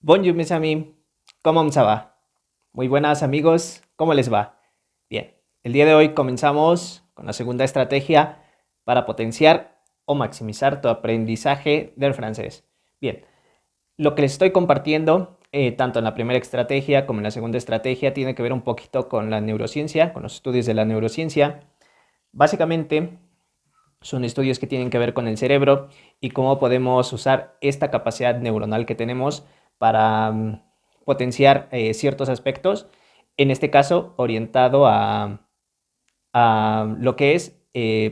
Bonjour mes amis, ¿cómo ça va? Muy buenas amigos, ¿cómo les va? Bien, el día de hoy comenzamos con la segunda estrategia para potenciar o maximizar tu aprendizaje del francés. Bien, lo que les estoy compartiendo, tanto en la primera estrategia como en la segunda estrategia, tiene que ver un poquito con la neurociencia, con los estudios de la neurociencia. Básicamente, son estudios que tienen que ver con el cerebro y cómo podemos usar esta capacidad neuronal que tenemos para potenciar ciertos aspectos, en este caso orientado a lo que es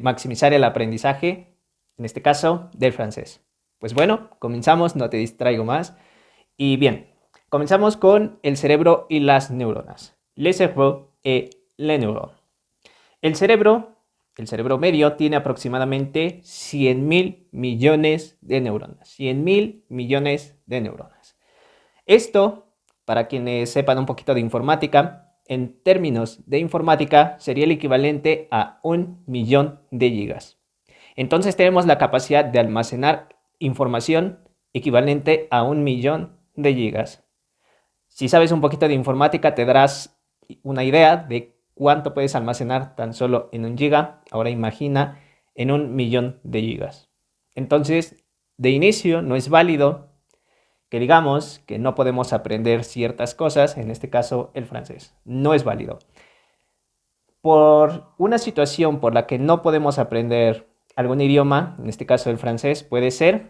maximizar el aprendizaje, en este caso del francés. Pues bueno, comenzamos, no te distraigo más. Y bien, comenzamos con el cerebro y las neuronas. Le cerveau et les neurones. El cerebro, el cerebro medio, tiene aproximadamente 100.000 millones de neuronas. 100.000 millones de neuronas. Esto, para quienes sepan un poquito de informática, en términos de informática sería el equivalente a 1 millón de gigas. Entonces tenemos la capacidad de almacenar información equivalente a 1 millón de gigas. Si sabes un poquito de informática, te darás una idea de cuánto puedes almacenar tan solo en 1 giga. Ahora imagina en 1 millón de gigas. Entonces, de inicio, no es válido que digamos que no podemos aprender ciertas cosas, en este caso el francés. No es válido. Por una situación por la que no podemos aprender algún idioma, en este caso el francés, puede ser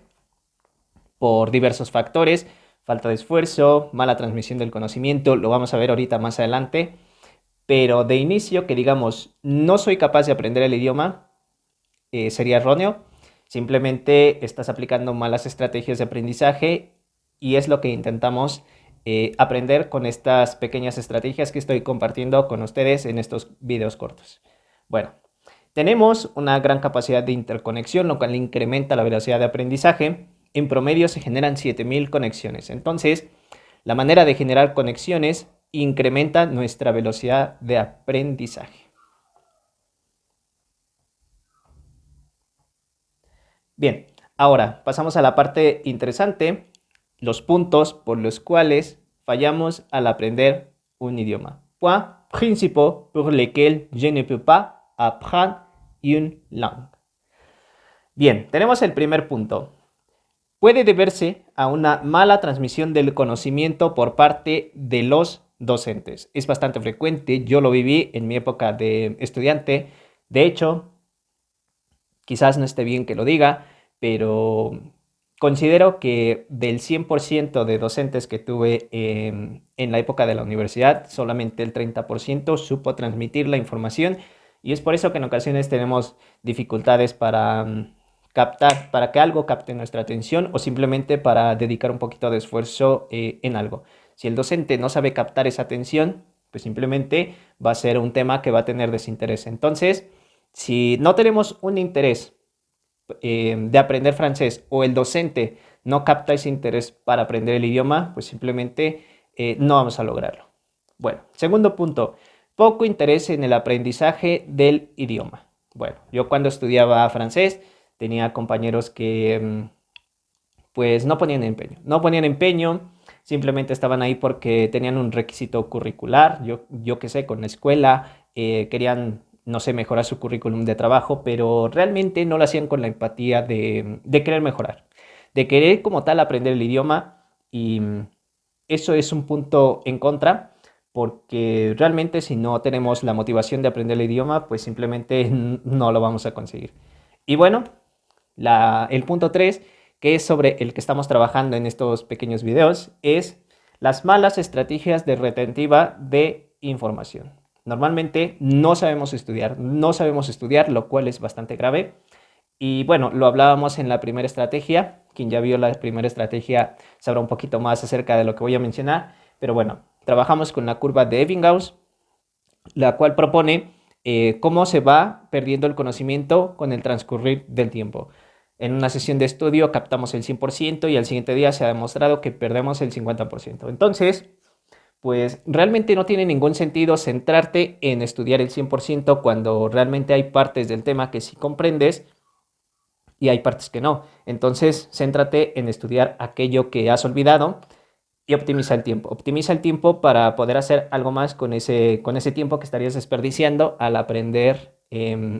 por diversos factores: falta de esfuerzo, mala transmisión del conocimiento, lo vamos a ver ahorita más adelante, pero de inicio que digamos no soy capaz de aprender el idioma, sería erróneo. Simplemente estás aplicando malas estrategias de aprendizaje y es lo que intentamos aprender con estas pequeñas estrategias que estoy compartiendo con ustedes en estos videos cortos. Bueno, tenemos una gran capacidad de interconexión, lo cual incrementa la velocidad de aprendizaje. En promedio se generan 7000 conexiones. Entonces, la manera de generar conexiones incrementa nuestra velocidad de aprendizaje. Bien, ahora pasamos a la parte interesante, los puntos por los cuales fallamos al aprender un idioma. Point principaux pour lesquels je ne peux pas apprendre une langue. Bien, tenemos el primer punto. Puede deberse a una mala transmisión del conocimiento por parte de los docentes. Es bastante frecuente, yo lo viví en mi época de estudiante. De hecho, quizás no esté bien que lo diga, pero considero que del 100% de docentes que tuve en la época de la universidad, solamente el 30% supo transmitir la información, y es por eso que en ocasiones tenemos dificultades para captar, para que algo capte nuestra atención o simplemente para dedicar un poquito de esfuerzo en algo. Si el docente no sabe captar esa atención, pues simplemente va a ser un tema que va a tener desinterés. Entonces, si no tenemos un interés de aprender francés o el docente no capta ese interés para aprender el idioma, pues simplemente no vamos a lograrlo. Bueno, segundo punto, poco interés en el aprendizaje del idioma. Bueno, yo cuando estudiaba francés tenía compañeros que pues no ponían empeño. No ponían empeño, simplemente estaban ahí porque tenían un requisito curricular, yo qué sé, con la escuela, querían, no sé, mejorar su currículum de trabajo, pero realmente no lo hacían con la empatía de querer mejorar, de querer como tal aprender el idioma, y eso es un punto en contra, porque realmente si no tenemos la motivación de aprender el idioma, pues simplemente no lo vamos a conseguir. Y bueno, el punto 3, que es sobre el que estamos trabajando en estos pequeños videos, es las malas estrategias de retentiva de información. Normalmente no sabemos estudiar, lo cual es bastante grave. Y bueno, lo hablábamos en la primera estrategia. Quien ya vio la primera estrategia sabrá un poquito más acerca de lo que voy a mencionar. Pero bueno, trabajamos con la curva de Ebbinghaus, la cual propone cómo se va perdiendo el conocimiento con el transcurrir del tiempo. En una sesión de estudio captamos el 100% y al siguiente día se ha demostrado que perdemos el 50%. Entonces, pues realmente no tiene ningún sentido centrarte en estudiar el 100% cuando realmente hay partes del tema que sí comprendes y hay partes que no. Entonces, céntrate en estudiar aquello que has olvidado y optimiza el tiempo. Optimiza el tiempo para poder hacer algo más con ese tiempo que estarías desperdiciando al aprender,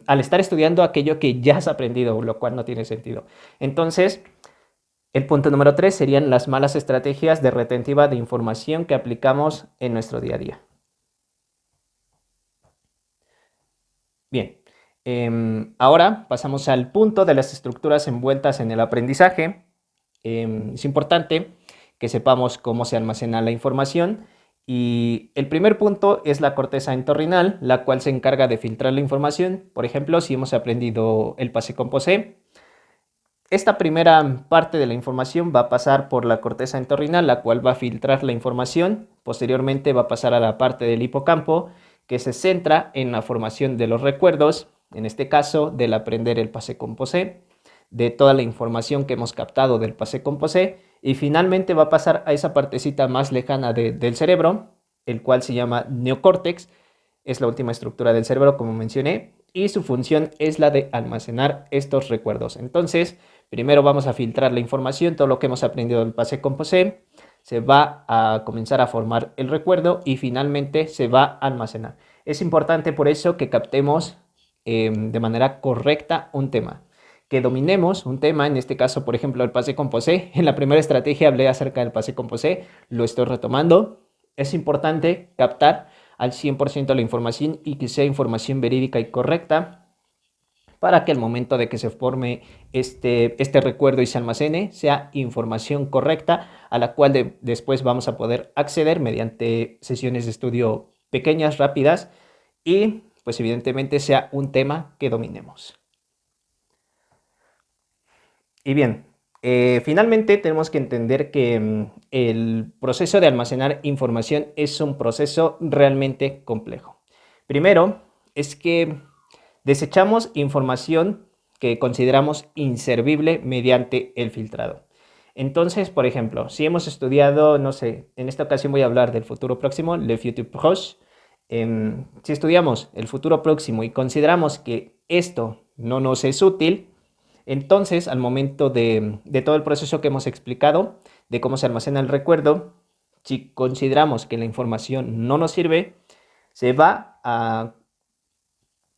al estar estudiando aquello que ya has aprendido, lo cual no tiene sentido. Entonces, el punto número 3 serían las malas estrategias de retentiva de información que aplicamos en nuestro día a día. Bien, ahora pasamos al punto de las estructuras envueltas en el aprendizaje. Es importante que sepamos cómo se almacena la información. Y el primer punto es la corteza entorrinal, la cual se encarga de filtrar la información. Por ejemplo, si hemos aprendido el passé composé, esta primera parte de la información va a pasar por la corteza entorrinal, la cual va a filtrar la información. Posteriormente va a pasar a la parte del hipocampo, que se centra en la formación de los recuerdos, en este caso del aprender el passé composé, de toda la información que hemos captado del passé composé, y finalmente va a pasar a esa partecita más lejana del cerebro, el cual se llama neocórtex. Es la última estructura del cerebro, como mencioné, y su función es la de almacenar estos recuerdos. Entonces, primero vamos a filtrar la información, todo lo que hemos aprendido del passé composé, se va a comenzar a formar el recuerdo y finalmente se va a almacenar. Es importante por eso que captemos de manera correcta un tema, que dominemos un tema, en este caso, por ejemplo, el passé composé. En la primera estrategia hablé acerca del passé composé, lo estoy retomando. Es importante captar al 100% la información y que sea información verídica y correcta para que al momento de que se forme este recuerdo y se almacene sea información correcta a la cual después vamos a poder acceder mediante sesiones de estudio pequeñas, rápidas y pues evidentemente sea un tema que dominemos. Y bien, finalmente tenemos que entender que el proceso de almacenar información es un proceso realmente complejo. Primero, es que desechamos información que consideramos inservible mediante el filtrado. Entonces, por ejemplo, si hemos estudiado, no sé, en esta ocasión voy a hablar del futuro próximo, le futur proche. Si estudiamos el futuro próximo y consideramos que esto no nos es útil, entonces, al momento de todo el proceso que hemos explicado, de cómo se almacena el recuerdo, si consideramos que la información no nos sirve, se va a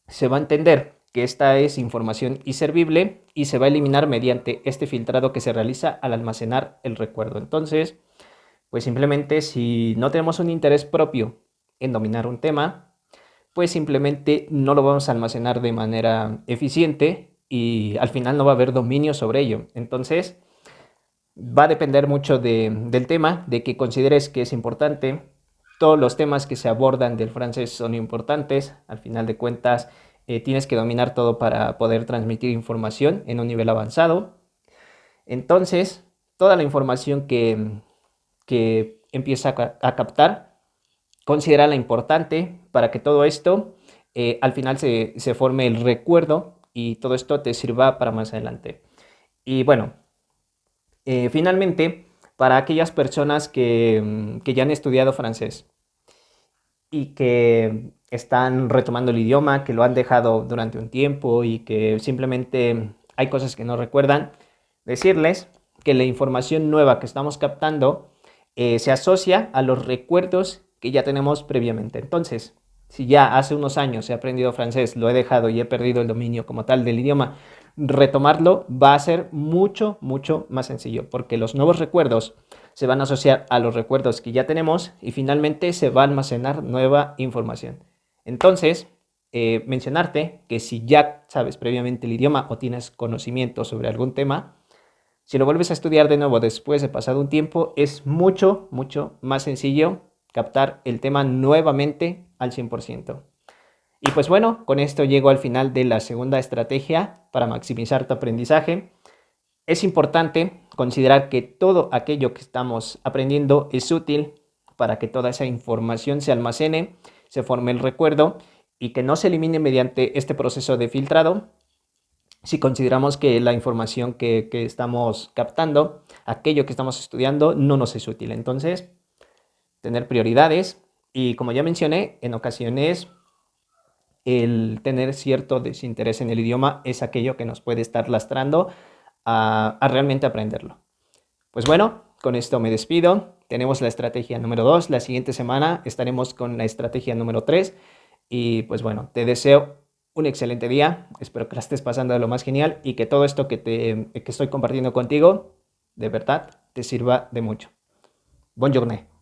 entender que esta es información inservible y se va a eliminar mediante este filtrado que se realiza al almacenar el recuerdo. Entonces, pues simplemente si no tenemos un interés propio en dominar un tema, pues simplemente no lo vamos a almacenar de manera eficiente y al final no va a haber dominio sobre ello. Entonces, va a depender mucho del tema, de que consideres que es importante. Todos los temas que se abordan del francés son importantes. Al final de cuentas, tienes que dominar todo para poder transmitir información en un nivel avanzado. Entonces, toda la información que empieza a captar, considérala importante para que todo esto al final se forme el recuerdo y todo esto te sirva para más adelante. Y bueno, finalmente, para aquellas personas que ya han estudiado francés y que están retomando el idioma, que lo han dejado durante un tiempo y que simplemente hay cosas que no recuerdan, decirles que la información nueva que estamos captando se asocia a los recuerdos que ya tenemos previamente. Entonces, si ya hace unos años he aprendido francés, lo he dejado y he perdido el dominio como tal del idioma, retomarlo va a ser mucho, mucho más sencillo, porque los nuevos recuerdos se van a asociar a los recuerdos que ya tenemos y finalmente se va a almacenar nueva información. Entonces, mencionarte que si ya sabes previamente el idioma o tienes conocimiento sobre algún tema, si lo vuelves a estudiar de nuevo después de pasado un tiempo, es mucho, mucho más sencillo captar el tema nuevamente al 100%. Y pues bueno, con esto llego al final de la segunda estrategia para maximizar tu aprendizaje. Es importante considerar que todo aquello que estamos aprendiendo es útil para que toda esa información se almacene, se forme el recuerdo y que no se elimine mediante este proceso de filtrado si consideramos que la información que estamos captando, aquello que estamos estudiando, no nos es útil. Entonces, tener prioridades y como ya mencioné, en ocasiones el tener cierto desinterés en el idioma es aquello que nos puede estar lastrando a realmente aprenderlo. Pues bueno, con esto me despido. Tenemos la estrategia número 2. La siguiente semana estaremos con la estrategia número 3. Y pues bueno, te deseo un excelente día. Espero que la estés pasando de lo más genial y que todo esto que estoy compartiendo contigo, de verdad, te sirva de mucho. Bonne journée.